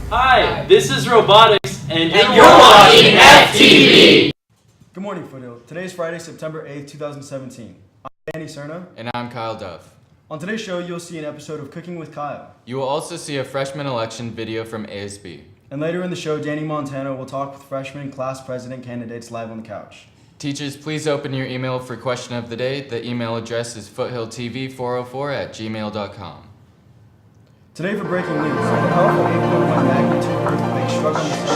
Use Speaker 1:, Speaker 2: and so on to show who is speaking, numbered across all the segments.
Speaker 1: Hi, this is Robotics, and
Speaker 2: you're watching FTV!
Speaker 3: Good morning, Foothill. Today is Friday, September 8th, 2017. I'm Danny Cerna.
Speaker 4: And I'm Kyle Duff.
Speaker 3: On today's show, you'll see an episode of Cooking with Kyle.
Speaker 4: You will also see a freshman election video from ASB.
Speaker 3: And later in the show, Danny Montana will talk with freshman class president candidates live on the couch.
Speaker 4: Teachers, please open your email for question of the day. The email address is foothilltv404@gmail.com.
Speaker 3: Today for breaking news, a powerful 8.1 magnitude earthquake struck on the city.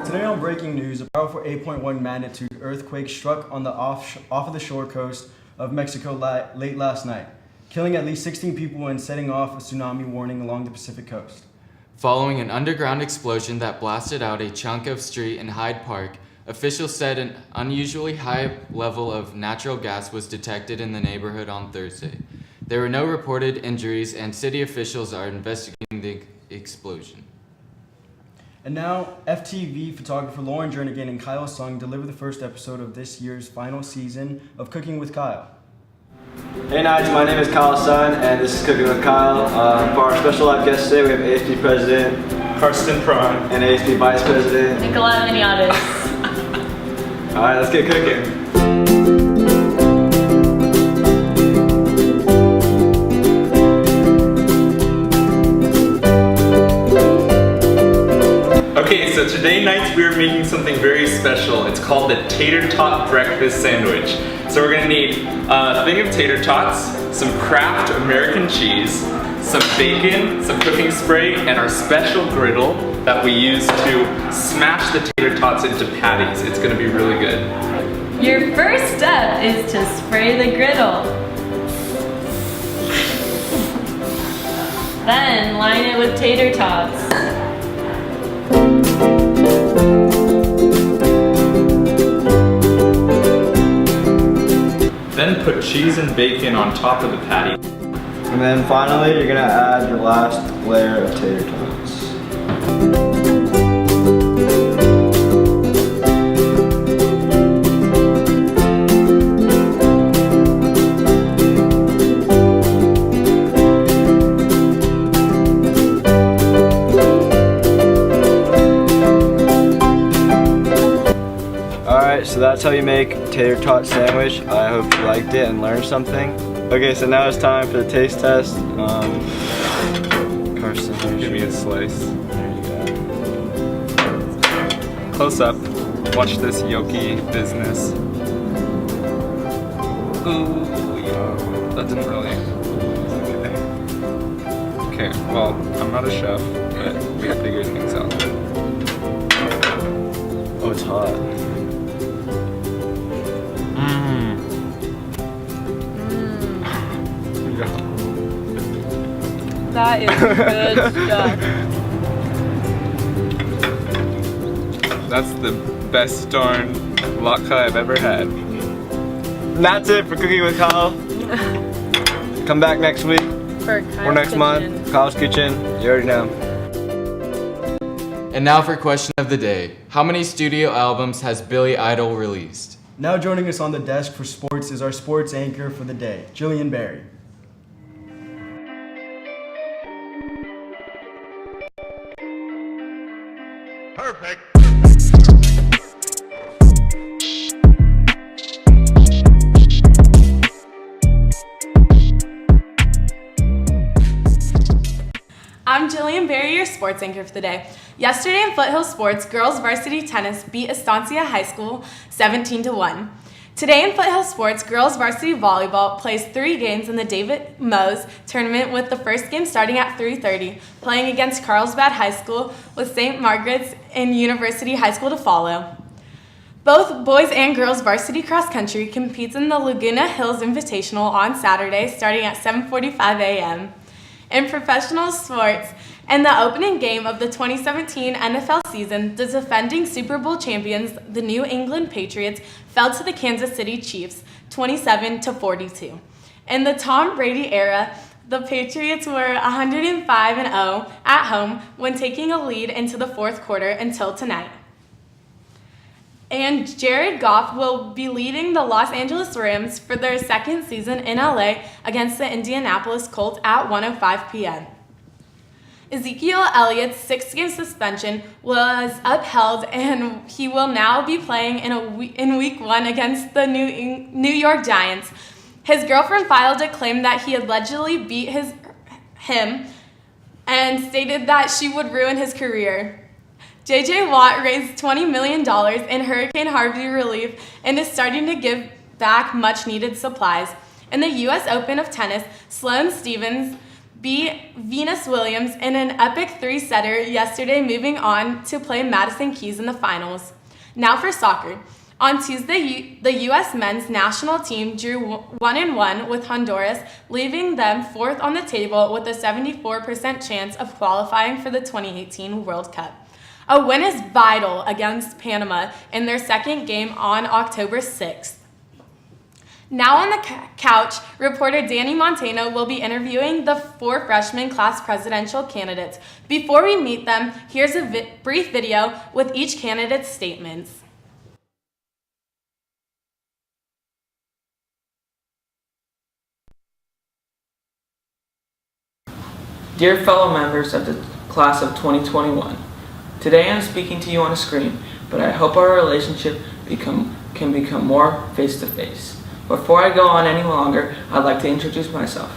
Speaker 3: Today on Breaking News, a powerful 8.1 magnitude earthquake struck on the off of the shore coast of Mexico late last night, killing at least 16 people and setting off a tsunami warning along the Pacific coast.
Speaker 4: Following an underground explosion that blasted out a chunk of street in Hyde Park, officials said an unusually high level of natural gas was detected in the neighborhood on Thursday. There were no reported injuries, and city officials are investigating the explosion.
Speaker 3: And now, FTV photographer Lauren Jernigan and Kyle Sung deliver the first episode of this year's final season of Cooking with Kyle.
Speaker 5: Hey Nights, my name is Kyle Sun, and this is Cooking with Kyle. For our special live guest today, we have ASB President
Speaker 1: Karsten Prawn.
Speaker 5: and ASB Vice President
Speaker 2: Nicola Miniatis.
Speaker 5: Alright, let's get cooking.
Speaker 6: Okay, so today nights we are making something very special. It's called the Tater Tot Breakfast Sandwich. So we're gonna need a thing of tater tots, some Kraft American cheese, some bacon, some cooking spray, and our special griddle that we use to smash the tater tots into patties. It's gonna be really good.
Speaker 2: Your first step is to spray the griddle. Then line it with tater tots.
Speaker 6: Then put cheese and bacon on top of the patty.
Speaker 5: And then finally, you're gonna add your last layer of tater tots. Alright, so that's how you make tater tot sandwich. I hope you liked it and learned something. Okay, so now it's time for the taste test. Karsten,
Speaker 6: Give me a slice.
Speaker 5: There you go.
Speaker 6: Close up. Watch this yolky business. Ooh, yeah. That didn't really. Okay, well, I'm not a chef, but we can figure things out.
Speaker 5: Oh, it's hot.
Speaker 2: That is good stuff.
Speaker 6: That's the best darn latke I've ever had.
Speaker 5: And that's it for Cooking with Kyle. Come back next week
Speaker 2: For
Speaker 5: or next month. Kyle's Kitchen. You already know.
Speaker 4: And now for question of the day. How many studio albums has Billy Idol released?
Speaker 3: Now joining us on the desk for sports is our sports anchor for the day, Jillian Berry.
Speaker 7: Perfect.
Speaker 8: I'm Jillian Berry, your sports anchor for the day. Yesterday in Foothill Sports, girls varsity tennis beat Estancia High School 17-1. Today in Foothill Sports, girls varsity volleyball plays 3 games in the David Mose tournament, with the first game starting at 3:30, playing against Carlsbad High School, with St. Margaret's and University High School to follow. Both boys and girls varsity cross country competes in the Laguna Hills Invitational on Saturday starting at 7:45 a.m. In professional sports, In the opening game of the 2017 NFL season, the defending Super Bowl champions, the New England Patriots, fell to the Kansas City Chiefs 27-42. In the Tom Brady era, the Patriots were 105-0 at home when taking a lead into the fourth quarter until tonight. And Jared Goff will be leading the Los Angeles Rams for their second season in LA against the Indianapolis Colts at 1:05 p.m. Ezekiel Elliott's 6-game suspension was upheld, and he will now be playing in Week 1 against the New York Giants. His girlfriend filed a claim that he allegedly beat him and stated that she would ruin his career. J.J. Watt raised $20 million in Hurricane Harvey relief and is starting to give back much-needed supplies. In the U.S. Open of tennis, Sloane Stephens beat Venus Williams in an epic 3-setter yesterday, moving on to play Madison Keys in the finals. Now for soccer. On Tuesday, the U.S. men's national team drew 1-1 with Honduras, leaving them fourth on the table with a 74% chance of qualifying for the 2018 World Cup. A win is vital against Panama in their second game on October 6th. Now on the couch, reporter Danny Montano will be interviewing the 4 freshman class presidential candidates. Before we meet them, here's a brief video with each candidate's statements.
Speaker 7: Dear fellow members of the class of 2021, today I'm speaking to you on a screen, but I hope our relationship can become more face-to-face. Before I go on any longer, I'd like to introduce myself.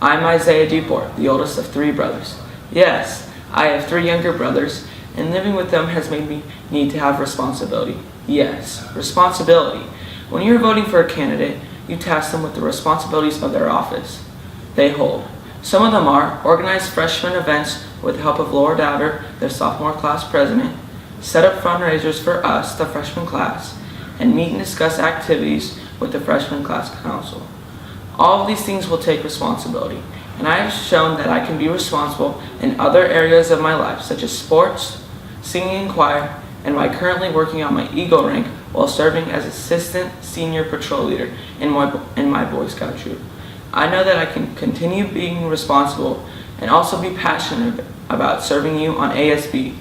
Speaker 7: I'm Isaiah Duport, the oldest of 3 brothers. Yes, I have 3 younger brothers, and living with them has made me need to have responsibility. Yes, responsibility. When you're voting for a candidate, you task them with the responsibilities of their office they hold. Some of them are organize freshman events with the help of Laura Dowder, their sophomore class president, set up fundraisers for us, the freshman class, and meet and discuss activities with the freshman class council. All of these things will take responsibility, and I have shown that I can be responsible in other areas of my life, such as sports, singing in choir, and by currently working on my Eagle rank while serving as assistant senior patrol leader in my Boy Scout troop. I know that I can continue being responsible and also be passionate about serving you on ASB.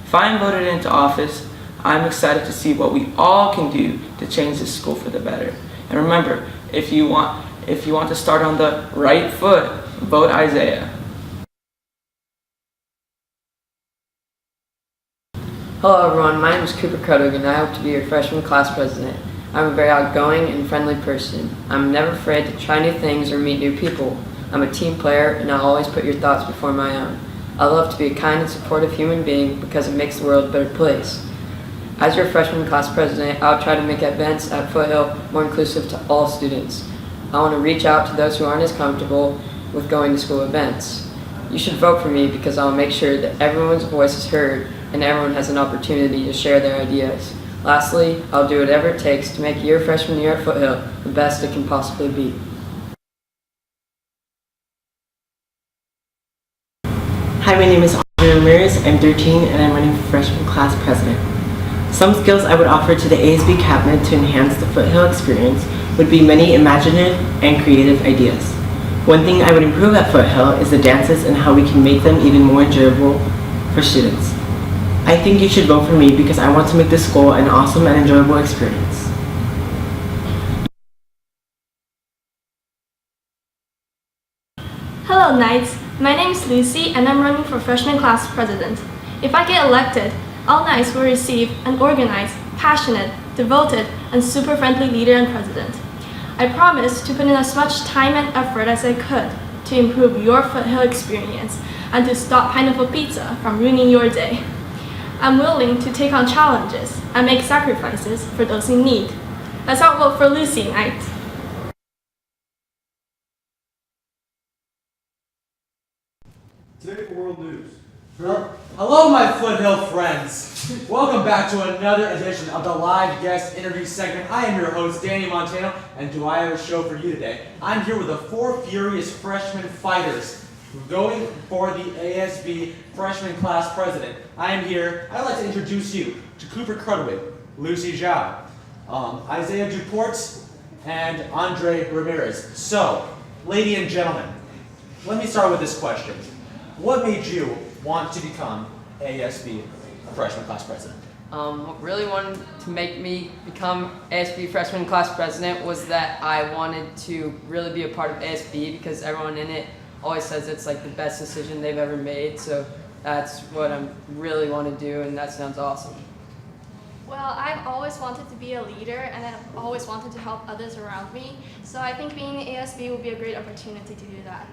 Speaker 7: If I am voted into office, I'm excited to see what we all can do to change this school for the better. And remember, if you want to start on the right foot, vote Isaiah.
Speaker 9: Hello everyone, my name is Cooper Kruttig and I hope to be your freshman class president. I'm a very outgoing and friendly person. I'm never afraid to try new things or meet new people. I'm a team player and I'll always put your thoughts before my own. I love to be a kind and supportive human being because it makes the world a better place. As your freshman class president, I'll try to make events at Foothill more inclusive to all students. I want to reach out to those who aren't as comfortable with going to school events. You should vote for me because I'll make sure that everyone's voice is heard and everyone has an opportunity to share their ideas. Lastly, I'll do whatever it takes to make your freshman year at Foothill the best it can possibly be.
Speaker 10: Hi, my name is Audrey Ramirez. I'm 13 and I'm running for freshman class president. Some skills I would offer to the ASB cabinet to enhance the Foothill experience would be many imaginative and creative ideas. One thing I would improve at Foothill is the dances and how we can make them even more enjoyable for students. I think you should vote for me because I want to make this school an awesome and enjoyable experience.
Speaker 11: Hello Knights, my name is Lucy and I'm running for freshman class president. If I get elected, all Knights will receive an organized, passionate, devoted, and super friendly leader and president. I promise to put in as much time and effort as I could to improve your Foothill experience and to stop pineapple pizza from ruining your day. I'm willing to take on challenges and make sacrifices for those in need. Let's all vote for Lucy, Knight.
Speaker 12: Today for World News. Hello, my Foothill friends. Welcome back to another edition of the live guest interview segment. I am your host, Danny Montano, and do I have a show for you today? I'm here with the 4 furious freshman fighters. going for the ASB freshman class president, I'd like to introduce you to Cooper Crudwig, Lucy Zhao, Isaiah Duport, and Andre Ramirez. So, ladies and gentlemen, let me start with this question. What made you want to become ASB freshman class president?
Speaker 9: What really wanted to make me become ASB freshman class president was that I wanted to really be a part of ASB because everyone in it always says it's like the best decision they've ever made. So that's what I really want to do, and that sounds awesome.
Speaker 11: Well, I've always wanted to be a leader, and I've always wanted to help others around me. So I think being ASB would be a great opportunity to do that.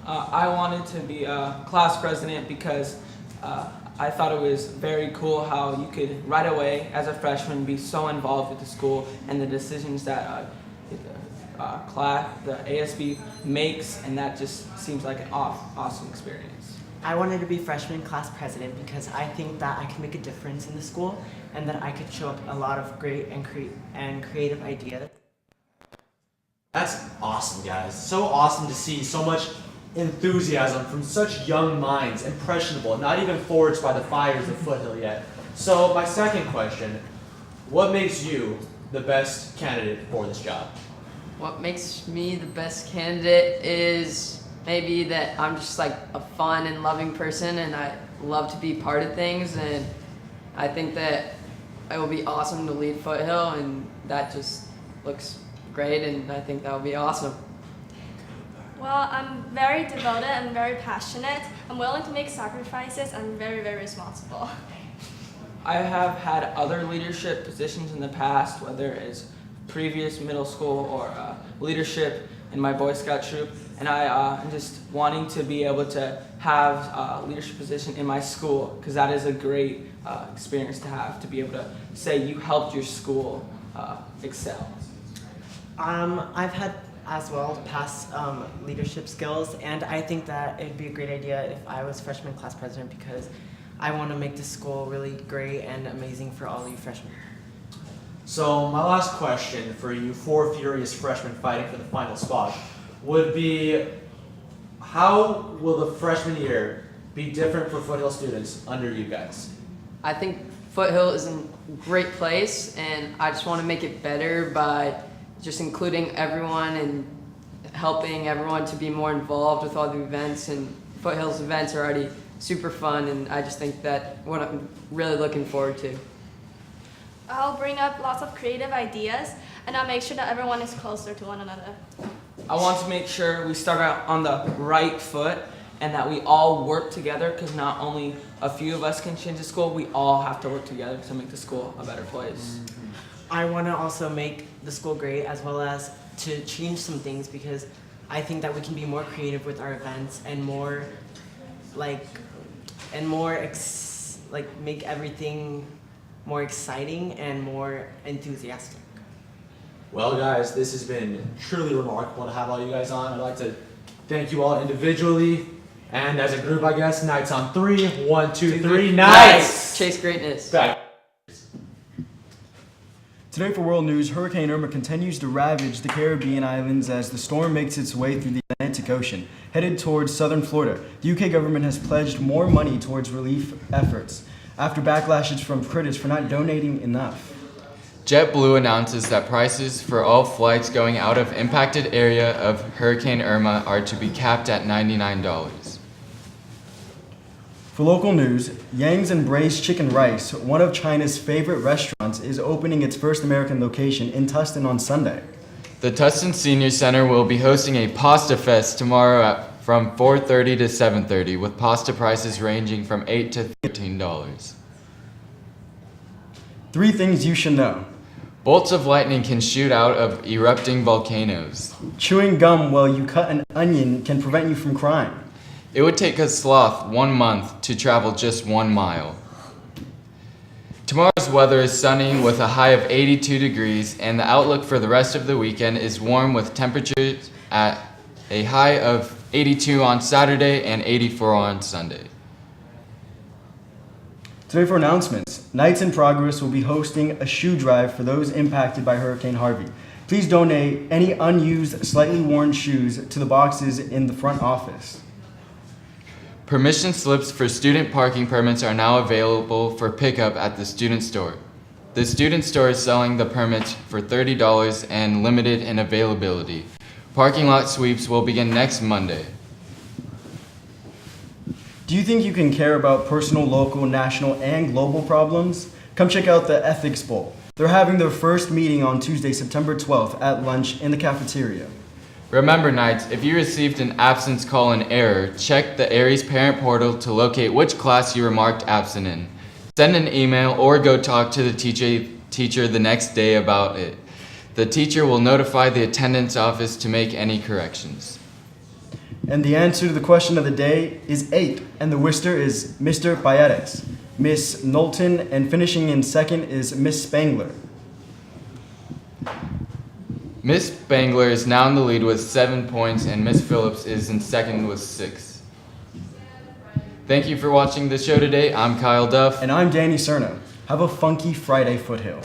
Speaker 7: I wanted to be a class president because I thought it was very cool how you could right away as a freshman be so involved with the school and the decisions that the ASB makes, and that just seems like an awesome experience.
Speaker 10: I wanted to be freshman class president because I think that I can make a difference in the school and that I could show up a lot of great and creative ideas.
Speaker 12: That's awesome, guys. So awesome to see so much enthusiasm from such young minds, impressionable, not even forged by the fires of Foothill yet. So my second question, what makes you the best candidate for this job?
Speaker 9: What makes me the best candidate is maybe that I'm just like a fun and loving person, and I love to be part of things, and I think that it will be awesome to lead Foothill, and that just looks great, and I think that will be awesome.
Speaker 11: Well, I'm very devoted and very passionate. I'm willing to make sacrifices. I'm very, very responsible.
Speaker 7: I have had other leadership positions in the past, whether it's previous middle school or leadership in my Boy Scout troop, and I'm just wanting to be able to have a leadership position in my school, because that is a great experience to be able to say you helped your school excel.
Speaker 10: I've had as well past leadership skills, and I think that it'd be a great idea if I was freshman class president because I want to make the school really great and amazing for all you freshmen.
Speaker 12: So my last question for you four furious freshmen fighting for the final spot would be, how will the freshman year be different for Foothill students under you guys?
Speaker 9: I think Foothill is a great place, and I just want to make it better by just including everyone and helping everyone to be more involved with all the events, and Foothill's events are already super fun, and I just think that what I'm really looking forward to.
Speaker 11: I'll bring up lots of creative ideas, and I'll make sure that everyone is closer to one another.
Speaker 7: I want to make sure we start out on the right foot and that we all work together, because not only a few of us can change the school, we all have to work together to make the school a better place.
Speaker 10: I want to also make the school great, as well as to change some things, because I think that we can be more creative with our events and make everything more exciting and more enthusiastic.
Speaker 12: Well, guys, this has been truly remarkable to have all you guys on. I'd like to thank you all individually and as a group, I guess. Knights on three. 1, 2, 3. Knights!
Speaker 9: Chase greatness.
Speaker 12: Back.
Speaker 3: Today for World News, Hurricane Irma continues to ravage the Caribbean islands as the storm makes its way through the Atlantic Ocean, headed towards southern Florida. The UK government has pledged more money towards relief efforts after backlashes from critics for not donating enough.
Speaker 4: JetBlue announces that prices for all flights going out of impacted area of Hurricane Irma are to be capped at $99.
Speaker 3: For local news, Yang's Embrace Chicken Rice, one of China's favorite restaurants, is opening its first American location in Tustin on Sunday.
Speaker 4: The Tustin Senior Center will be hosting a pasta fest tomorrow from 4:30 to 7:30, with pasta prices ranging from $8 to $13.
Speaker 3: 3 things you should know.
Speaker 4: Bolts of lightning can shoot out of erupting volcanoes.
Speaker 3: Chewing gum while you cut an onion can prevent you from crying.
Speaker 4: It would take a sloth 1 month to travel just 1 mile. Tomorrow's weather is sunny with a high of 82 degrees, and the outlook for the rest of the weekend is warm with temperatures at a high of 82 on Saturday and 84 on Sunday.
Speaker 3: Today for announcements, Knights in Progress will be hosting a shoe drive for those impacted by Hurricane Harvey. Please donate any unused, slightly worn shoes to the boxes in the front office.
Speaker 4: Permission slips for student parking permits are now available for pickup at the student store. The student store is selling the permits for $30 and limited in availability. Parking lot sweeps will begin next Monday.
Speaker 3: Do you think you can care about personal, local, national, and global problems? Come check out the Ethics Bowl. They're having their first meeting on Tuesday, September 12th at lunch in the cafeteria.
Speaker 4: Remember, Knights, if you received an absence call in error, check the Aries parent portal to locate which class you were marked absent in. Send an email or go talk to the teacher the next day about it. The teacher will notify the attendance office to make any corrections.
Speaker 3: And the answer to the question of the day is 8, and the Worcester is Mr. Payetes, Miss Knowlton, and finishing in second is Miss Spangler.
Speaker 4: Miss Spangler is now in the lead with 7 points, and Miss Phillips is in second with 6. Thank you for watching the show today. I'm Kyle Duff.
Speaker 3: And I'm Danny Cerna. Have a funky Friday, Foothill.